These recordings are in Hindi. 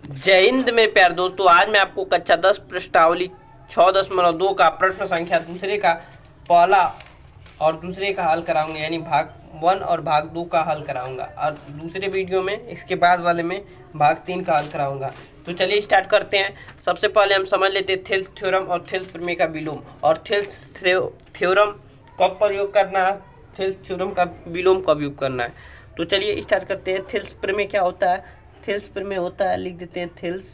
जय हिंद मेरे प्यार दोस्तों। आज मैं आपको कक्षा 10 प्रश्नावली 6.2 का प्रश्न संख्या दूसरे का पहला और दूसरे का हल कराऊंगा, यानी भाग 1 और भाग 2 का हल कराऊंगा, और दूसरे वीडियो में इसके बाद वाले में भाग 3 का हल कराऊंगा। तो चलिए स्टार्ट करते हैं। सबसे पहले हम समझ लेते हैं थेल्स थ्योरम और थेल्स प्रमेय का विलोम। और थेल्स थ्योरम कब प्रयोग करना है, थेल्स थ्योरम का विलोम कब उपयोग करना है। तो चलिए स्टार्ट करते हैं। थेल्स प्रमेय क्या होता है? थेल्स प्रमेय होता है, लिख देते हैं थेल्स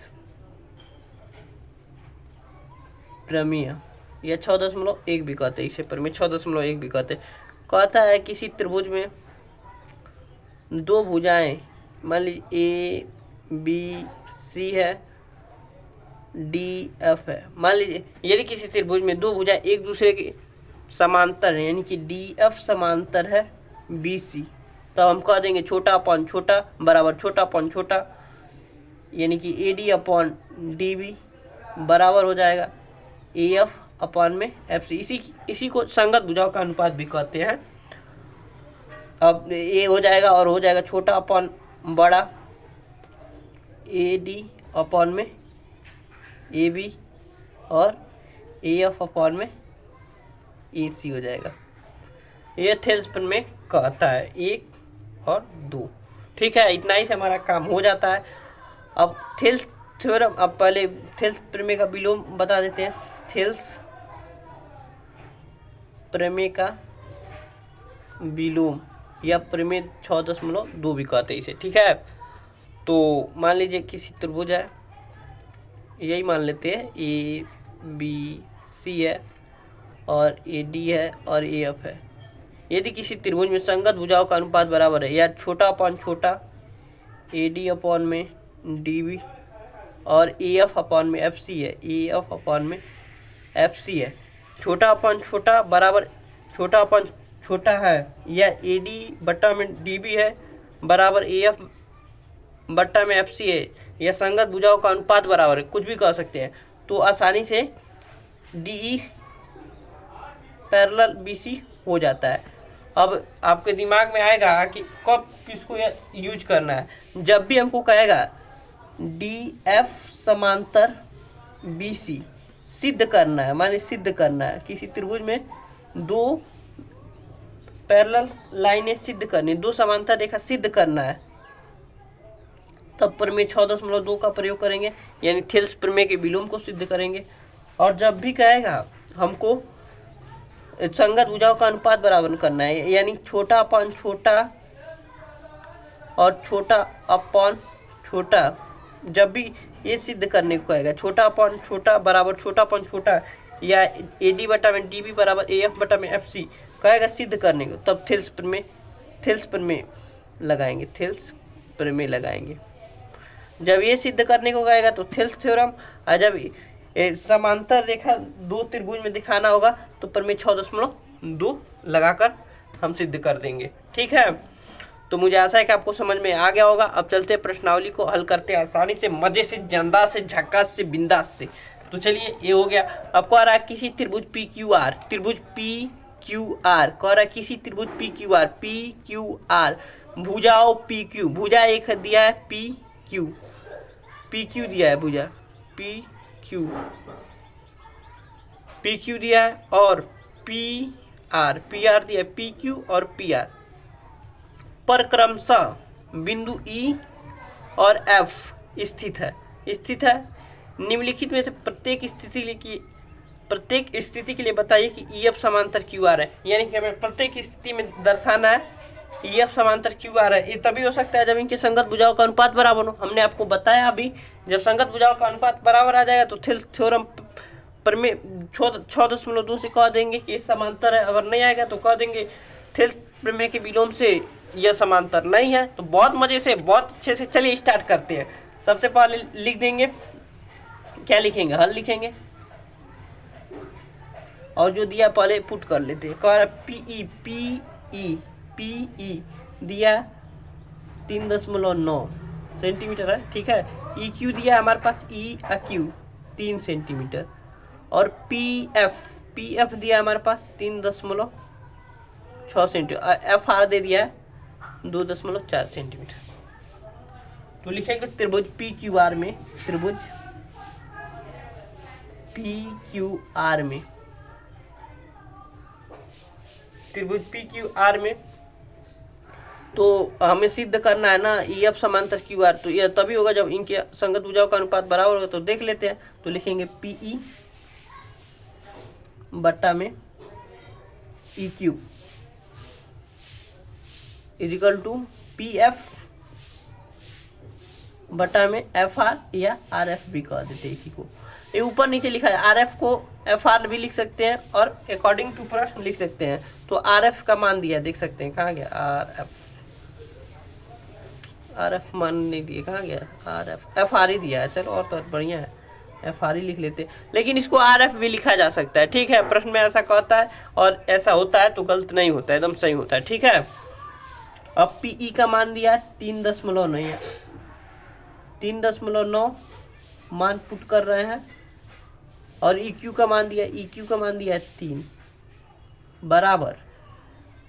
प्रमेय, या 6.1 भी कहते हैं इसे, प्रमेय 6.1 भी कहते हैं। कहता है किसी त्रिभुज में दो भुजाएं, मान लीजिए ए बी सी है, डी एफ है। मान लीजिए यदि किसी त्रिभुज में दो भुजाएं एक दूसरे के समांतर है, यानी कि डी एफ समांतर है बी सी, तो हम कह देंगे छोटा अपॉन छोटा बराबर छोटा अपॉन छोटा, यानी कि A D upon D B बराबर हो जाएगा ए एफ अपॉन में एफ सी। इसी को संगत भुजाओं का अनुपात भी कहते हैं। अब ए हो जाएगा और हो जाएगा छोटा अपॉन बड़ा ए डी अपॉन में ए बी, और ए एफ अपॉन में ए सी हो जाएगा। ये थेल्स प्रमेय कहता है 1 और 2। ठीक है, इतना ही से हमारा काम हो जाता है। अब थेल्स थ्योरम, अब पहले थेल्स प्रमेय का विलोम बता देते हैं। थेल्स प्रमेय का विलोम या प्रमेय 6.2 भी कहते हैं इसे। ठीक है, तो मान लीजिए किसी त्रिभुज है, यही मान लेते हैं ए बी सी है और ए डी है और ए एफ है। यदि किसी त्रिभुज में संगत भुजाओं का अनुपात बराबर है, या छोटा अपॉन छोटा ए डी अपॉन में डी बी और ए एफ अपॉन में एफ सी है, ए एफ अपॉन में एफ सी है। छोटा अपॉन छोटा बराबर छोटा अपॉन छोटा है, या ए डी बट्टा में डी बी है बराबर ए एफ बट्टा में एफ सी है, या संगत भुजाओं का अनुपात बराबर है, कुछ भी कह सकते हैं। तो आसानी से D E parallel B C हो जाता है। अब आपके दिमाग में आएगा कि कब किसको यूज करना है। जब भी हमको कहेगा डी एफ समांतर बी सी सिद्ध करना है, माने सिद्ध करना है, किसी त्रिभुज में दो पैरेलल लाइनें सिद्ध करनी, दो समांतर रेखा सिद्ध करना है, तब प्रमेय 6.2 का प्रयोग करेंगे, यानी थेल्स प्रमेय के विलोम को सिद्ध करेंगे। और जब भी कहेगा हमको संगत भुजाओं का अनुपात बराबर करना है, यानी छोटा अपॉन छोटा और छोटा अपॉन छोटा, जब भी ये सिद्ध करने को कहेगा छोटा अपॉन छोटा बराबर छोटा अपॉन छोटा, या ए डी बटा में डी बी बराबर ए एफ बटा में एफ सी कहेगा सिद्ध करने को, तब थेल्स प्रमेय लगाएंगे, थेल्स प्रमेय लगाएंगे। जब ये सिद्ध करने को कहेगा तो थेल्स थ्योरम, और जब समांतर रेखा दो त्रिभुज में दिखाना होगा तो प्रमेय 6.2 लगाकर हम सिद्ध कर देंगे। ठीक है, तो मुझे आशा है कि आपको समझ में आ गया होगा। अब चलते हैं प्रश्नावली को हल करते हैं आसानी से, मजे से, जंदा से, झक्कास से, बिंदास से। तो चलिए ये हो गया। अब कह रहा है किसी त्रिभुज पी क्यू आर, त्रिभुज पी क्यू आर, कह रहा है किसी त्रिभुज पी क्यू आर भुजाओं पी क्यू, भुजा एक दिया है पी क्यू दिया है, भुजा पी क्यू दिया है, और पी आर दिया है, पी क्यू और पी आर पर क्रमशः बिंदु ई और एफ स्थित है। निम्नलिखित में से प्रत्येक स्थिति के लिए बताइए कि ई एफ समांतर क्यू आर है। यानी कि हमें प्रत्येक स्थिति में दर्शाना है ई एफ समांतर क्यू आर है। ये तभी हो सकता है जब इनके संगत भुजाओं का अनुपात बराबर हो। हमने आपको बताया अभी, जब संगत भुजाओं का अनुपात बराबर आ जाएगा तो थेल्स थ्योरम प्रमेय 6.2 से कह देंगे कि समांतर है। अगर नहीं आएगा तो कह देंगे थेल्स प्रमेय के विलोम से यह समांतर नहीं है। तो बहुत मजे से, बहुत अच्छे से, चलिए स्टार्ट करते हैं। सबसे पहले लिख देंगे, क्या लिखेंगे, हल लिखेंगे, और जो दिया पहले पुट कर लेते हैं। कह पी दिया 3.9 सेंटीमीटर है। ठीक है, ई क्यू दिया हमारे पास, ई क्यू 3 सेंटीमीटर, और पी एफ दिया हमारे पास 3.6 सेंटीमीटर, एफ आर दे दिया है 2.4 सेंटीमीटर। तो लिखेंगे त्रिभुज पी क्यू आर में, त्रिभुज पी क्यू आर में, त्रिभुज पी क्यू आर में। तो हमें सिद्ध करना है ना ई एफ समांतर क्यू आर, तो यह तभी होगा जब इनके संगत भुजाओं का अनुपात बराबर होगा। तो देख लेते हैं, तो लिखेंगे पीई बट्टा में E Q equal to P F बटा में एफ आर या आर एफ भी कह देते हैं इसी को। ये ऊपर नीचे लिखा है, आर एफ को एफ आर भी लिख सकते हैं और अकॉर्डिंग टू प्रश्न लिख सकते हैं। तो आर एफ का मान दिया, देख सकते हैं कहाँ गया आर एफ मान नहीं दिए, कहाँ गया आर एफ, एफ आर ही दिया है। चलो और तो बढ़िया है, एफ आर ही लिख लेते हैं, लेकिन इसको आर एफ भी लिखा जा सकता है। ठीक है, प्रश्न में ऐसा कहता है और ऐसा होता है तो गलत नहीं होता है, एकदम सही होता है। ठीक है, अब पीई का मान दिया 3.9, 3.9 मान पुट कर रहे हैं, और EQ का मान दिया, EQ का मान दिया है 3 बराबर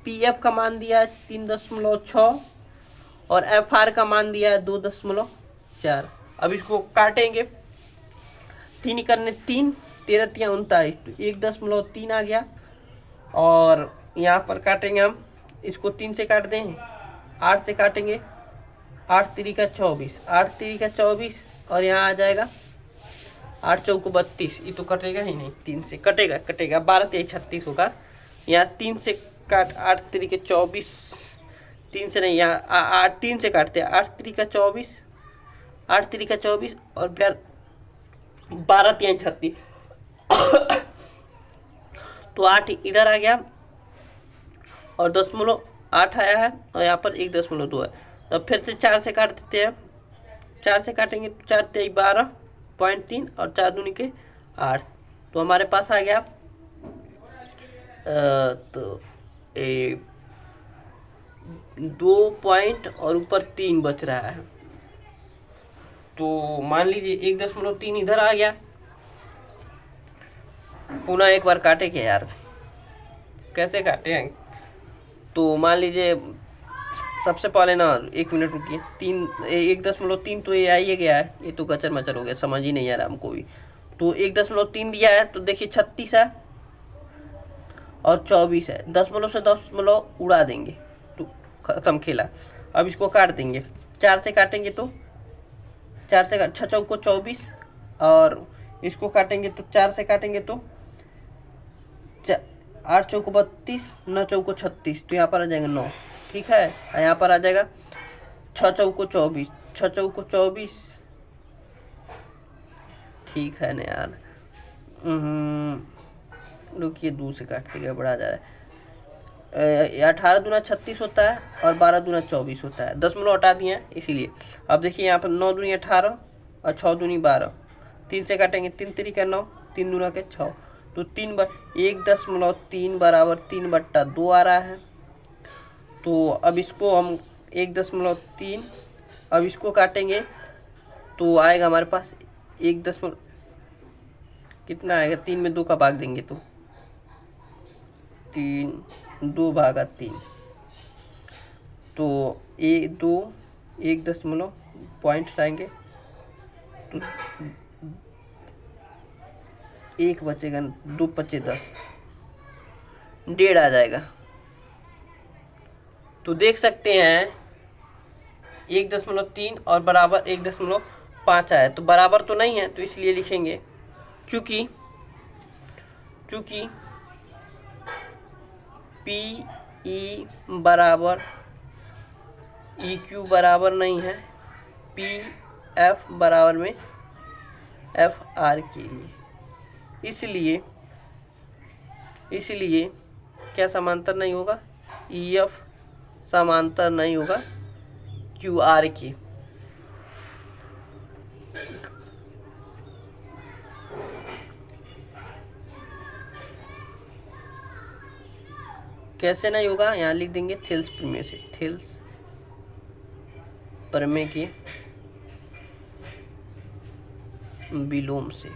PF का मान दिया है 3.6 और FR का मान दिया है 2.4। अब इसको काटेंगे, 3 करने 3, 13 3 39, तो 1.3 आ गया। और यहाँ पर काटेंगे हम, इसको 3 से काट दें, 8 से काटेंगे, 8 3 का 24, 8 3 का 24, और यहाँ आ जाएगा 8 चौको 32, ये तो कटेगा ही नहीं, 3 से कटेगा, 12 3 36 होगा। यहाँ 3 से काट, 8 3 के 24, 3 से नहीं, यहाँ 3 से काटते हैं, 8 3 का 24, 8 3 का 24 और फिर 12 3 36, तो 8 इधर आ गया और 0.8 आया है, और यहाँ पर 1.2 है। तो फिर से 4 से काट देते हैं, 4 से काटेंगे तो 4 3 12.3 और 4 दूनी के 8, तो हमारे पास आ गया तो 2 पॉइंट और ऊपर 3 बच रहा है। तो मान लीजिए 1.3 इधर आ गया। पुनः एक बार काटे क्या यार, कैसे काटे हैं? तो मान लीजिए सबसे पहले ना, 1 मिनट रुकिए, 1.3 तो ये आ ही गया है, ये तो कचर मचर हो गया, समझ ही नहीं आ रहा हमको भी। तो 1.3 दिया है, तो देखिए 36 है और 24 है, 10 से 10 उड़ा देंगे तो खत्म खेला। अब इसको काट देंगे, 4 से काटेंगे तो 4 से 6 चौको 24, और इसको काटेंगे तो 4 से काटेंगे तो 8 चौको 32, 9 चौको 36, तो यहाँ पर आ जाएगा 9। ठीक है, यहाँ पर आ जाएगा 6 चौको 24, 6 चौको 24, ठीक है ना यार। रुकिए, 2 से काटते गए, बढ़ा जा रहा है। 18 दूना 36 होता है और 12 दूना 24 होता है, 10 हटा दिए हैं इसीलिए। अब देखिए यहाँ पर 9 दूनी 18 और 6 दूनी 12, 3 से काटेंगे, 3 3 का 9, 3 दूना के 6, तो 1.3 बराबर 3/2 आ रहा है। तो अब इसको हम 1.3, अब इसको काटेंगे तो आएगा हमारे पास 1 कितना आएगा, 3 में 2 का भाग देंगे तो 3 2 भागा 3, तो 1 पॉइंट आएंगे तो 1 बचेगा, 2 5 10, 1.5 आ जाएगा। तो देख सकते हैं 1.3 और बराबर 1.5 आया, तो बराबर तो नहीं है, तो इसलिए लिखेंगे क्योंकि पी ई बराबर ई क्यू बराबर नहीं है पी एफ बराबर में एफ आर के लिए, इसलिए क्या समांतर नहीं होगा, ई एफ समांतर नहीं होगा क्यू आर की। कैसे नहीं होगा, यहाँ लिख देंगे थेल्स प्रमेय से, थेल्स प्रमेय के विलोम से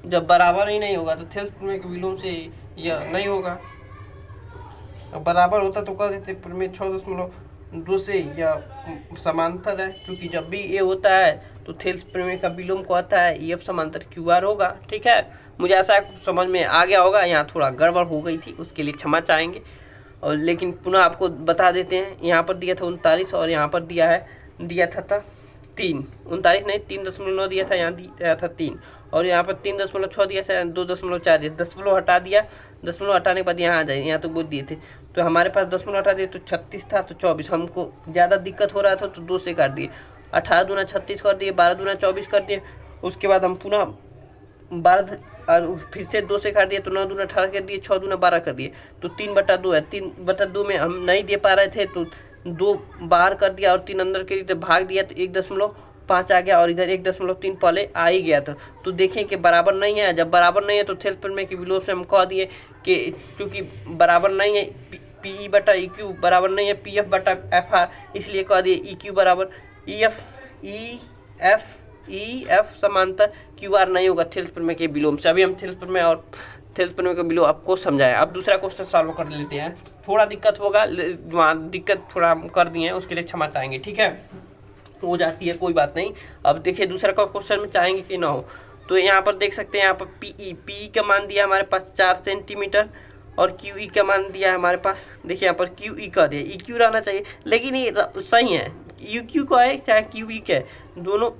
जब बराबर ही नहीं होगा तो थेल्स प्रमेय के विलोम से यह नहीं होगा। अब बराबर होता तो कह देते प्रमेय 6.5 दो से या समांतर है, क्योंकि जब भी ये होता है तो थेल्स प्रमेय का विलोम को आता है EF समांतर QR होगा। ठीक है, मुझे ऐसा है समझ में आ गया होगा, यहाँ थोड़ा गड़बड़ हो गई थी उसके लिए क्षमा चाहेंगे। और लेकिन पुनः आपको बता देते हैं, यहाँ पर दिया था 39 और यहाँ पर दिया था 3, 39 नहीं 3.9 दिया था, यहाँ दिया था 3 और यहाँ पर 3.6 दिया था, 2.4 दिया, दशमलव हटा दिया, दशमलव हटाने के बाद यहाँ आ जाए, यहाँ तो वो दिए थे तो हमारे पास दशमलव हटा दिए तो 36 था तो 24, हमको ज़्यादा दिक्कत हो रहा था तो 2 से काट दिए, 18 दूना 36 कर दिए, 12 दूना 24 कर दिए, उसके बाद हम पुनः 12 फिर से 2 से काट दिए तो 9 दूना 18 कर दिए, 6 दूना 12 कर दिए तो 3/2 है, 3/2 में हम नहीं दे पा रहे थे तो 2 बाहर कर दिया और 3 अंदर के लिए भाग दिया तो 1.5 आ गया और इधर 1.3 पहले आ ही गया था। तो देखें कि बराबर नहीं है, जब बराबर नहीं है तो थेल्स प्रमेय के विलोम से हम कह दिए कि क्योंकि बराबर नहीं है PE बटा EQ बराबर नहीं है PF बटा FR, इसलिए कह दिए EQ बराबर EF समांतर QR नहीं होगा थेल्स प्रमेय के विलोम से। अभी हम थेल्स प्रमेय और थेल्स प्रमेय का विलोम आपको समझाया। अब दूसरा क्वेश्चन सॉल्व कर लेते हैं, थोड़ा दिक्कत होगा, वहाँ दिक्कत थोड़ा कर दिए हैं उसके लिए क्षमा चाहेंगे। ठीक है, हो जाती है कोई बात नहीं। अब देखिए दूसरा का क्वेश्चन में चाहेंगे कि ना हो, तो यहाँ पर देख सकते हैं, यहाँ पर PE का मान दिया हमारे पास 4 सेंटीमीटर और QE का मान दिया है हमारे पास, देखिए यहाँ पर QE का दिया, EQ रहना चाहिए लेकिन ये सही है, UQ का है चाहे QE का है, दोनों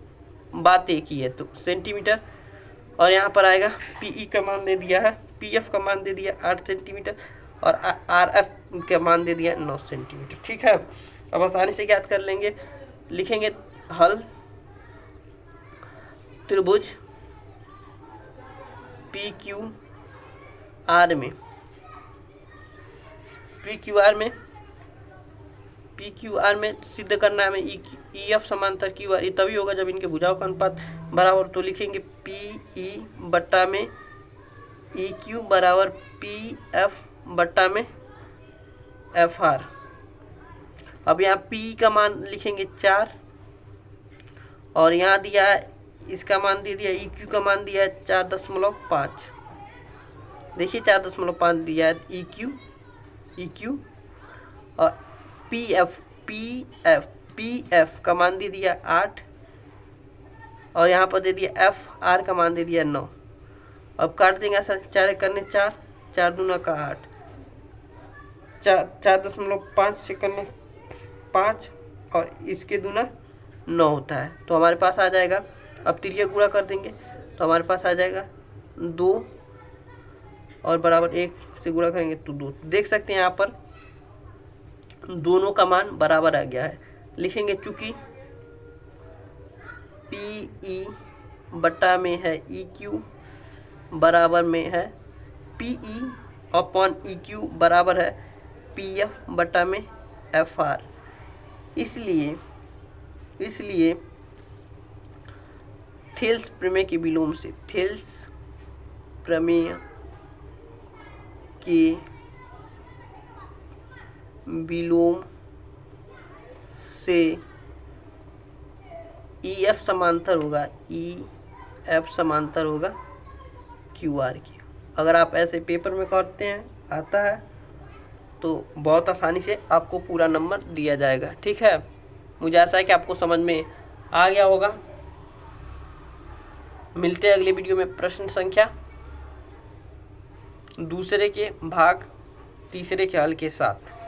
बात एक ही है तो सेंटीमीटर। और यहाँ पर आएगा PE का मान दे दिया है, PF का मान दे दिया 8 सेंटीमीटर और RF का मान दे दिया 9 सेंटीमीटर। ठीक है, अब आसानी से ज्ञात कर लेंगे, लिखेंगे हल त्रिभुज PQR में सिद्ध करना है हमें EF समांतर QR, ये तभी होगा जब इनके भुजाओं का अनुपात बराबर। तो लिखेंगे PE बट्टा में EQ बराबर PF बट्टा में FR। अब यहाँ PE का मान लिखेंगे 4 और यहाँ दिया है इसका मान दे दिया, EQ का मान दिया है 4.5, देखिए 4.5 दिया है EQ और PF का मान दे दिया 8 और यहाँ पर दे दिया FR का मान दे दिया 9। अब काट देंगे 4 करने 4, 4 दूना का 8, 4.5 से करने 5 और इसके दूना 9 होता है तो हमारे पास आ जाएगा। अब तिरिया गुणा कर देंगे तो हमारे पास आ जाएगा 2 और बराबर 1 से गुणा करेंगे तो 2। देख सकते हैं यहाँ पर दोनों का मान बराबर आ गया है। लिखेंगे चूंकि PE बटा में है EQ बराबर में है PE अपॉन EQ बराबर है PF बटा में FR, इसलिए थेल्स प्रमेय के विलोम से EF समांतर होगा QR की। अगर आप ऐसे पेपर में करते हैं आता है तो बहुत आसानी से आपको पूरा नंबर दिया जाएगा। ठीक है, मुझे आशा है कि आपको समझ में आ गया होगा। मिलते हैं अगले वीडियो में प्रश्न संख्या दूसरे के भाग तीसरे के हल के साथ।